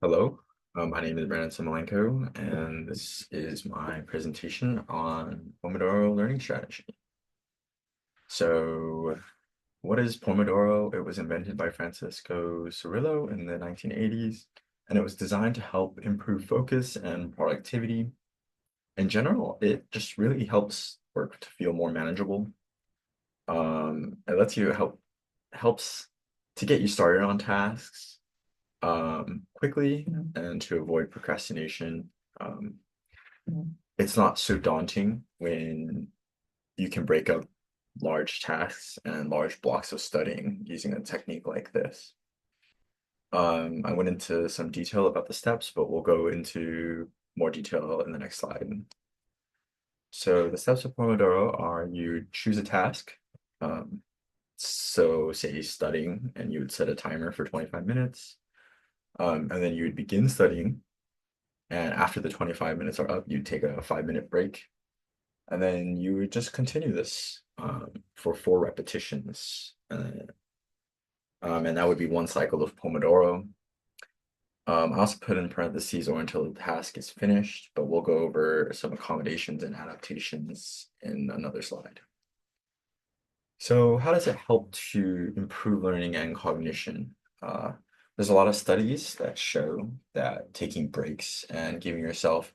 Hello, my name is Samoylenko, and this is my presentation on Pomodoro learning strategy. So, what is Pomodoro? It was invented by Francisco Cirillo in the 1980s, and it was designed to help improve focus and productivity. In general, it just really helps work to feel more manageable. It lets you helps to get you started on tasks quickly and to avoid procrastination. Um, it's not so daunting when you can break up large tasks and large blocks of studying using a technique like this. I went into some detail about the steps, but we'll go into more detail in the next slide. So the steps of Pomodoro are you choose a task. Um, so say studying, and you would set a timer for 25 minutes. And then you would begin studying. And after the 25 minutes are up, you take a 5-minute break. And then you would just continue this for 4 repetitions. And that would be one cycle of Pomodoro. I also put in parentheses or until the task is finished, but we'll go over some accommodations and adaptations in another slide. So how does it help to improve learning and cognition? Uh, there's a lot of studies that show that taking breaks and giving yourself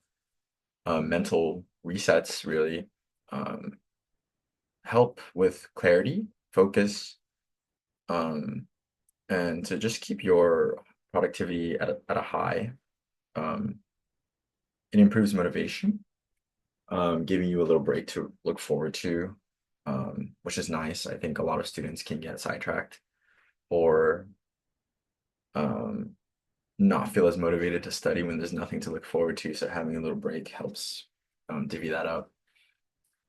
mental resets really um, help with clarity, focus, um, and to just keep your productivity at a high. Um, it improves motivation, giving you a little break to look forward to, which is nice. I think a lot of students can get sidetracked or um, not feel as motivated to study when there's nothing to look forward to. So having a little break helps divvy that up.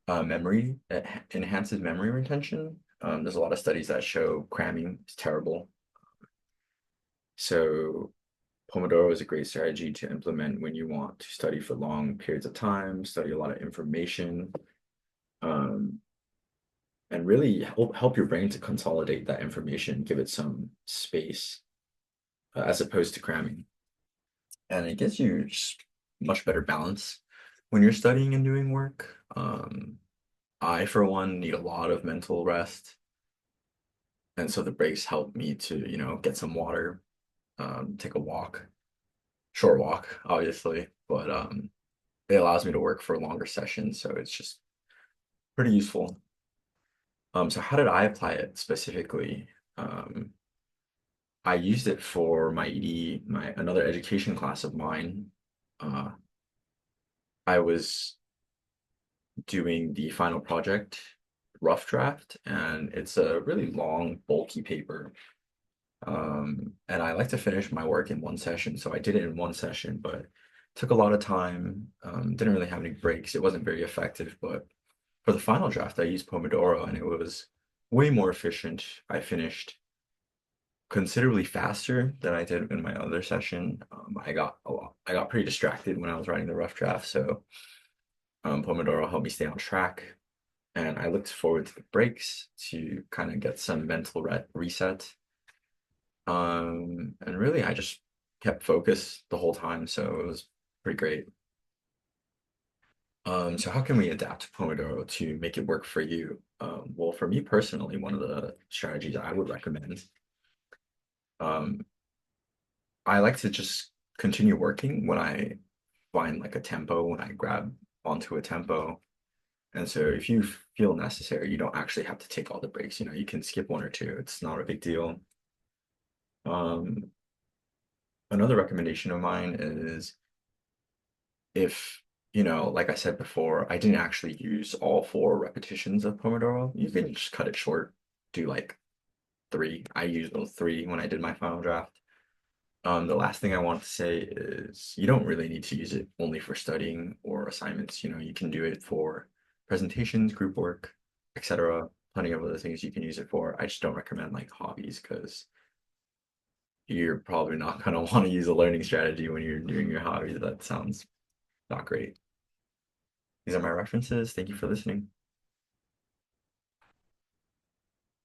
Memory, it enhances memory retention. There's a lot of studies that show cramming is terrible. So Pomodoro is a great strategy to implement when you want to study for long periods of time, study a lot of information, um, and really help your brain to consolidate that information, give it some space, as opposed to cramming. And it gives you just much better balance when you're studying and doing work. I, for one, need a lot of mental rest. And so the breaks help me to, get some water, take a walk, short walk, obviously, but it allows me to work for longer sessions, so it's just pretty useful. So how did I apply it specifically? Um, I used it for my ED, my another education class of mine. Uh, I was doing the final project rough draft, and it's a really long, bulky paper. And I like to finish my work in one session, so I did it in one session, but took a lot of time. Didn't really have any breaks. It wasn't very effective, but for the final draft, I used Pomodoro, and it was way more efficient. I finished considerably faster than I did in my other session. I got pretty distracted when I was writing the rough draft, so Pomodoro helped me stay on track. And I looked forward to the breaks to kind of get some mental reset. And really, I just kept focused the whole time, so it was pretty great. So how can we adapt Pomodoro to make it work for you? Well, for me personally, one of the strategies I would recommend, um, I like to just continue working when I find like a tempo, when I grab onto a tempo. And so if you feel necessary, you don't actually have to take all the breaks. You can skip one or two. It's not a big deal. Um, Another recommendation of mine is if, like I said before, I didn't actually use all 4 repetitions of Pomodoro, you can just cut it short, do like 3. I used those 3 when I did my final draft. The last thing I want to say is you don't really need to use it only for studying or assignments. You can do it for presentations, group work, etc. Plenty of other things you can use it for. I just don't recommend like hobbies because you're probably not going to want to use a learning strategy when you're doing your hobbies. That sounds not great. These are my references. Thank you for listening.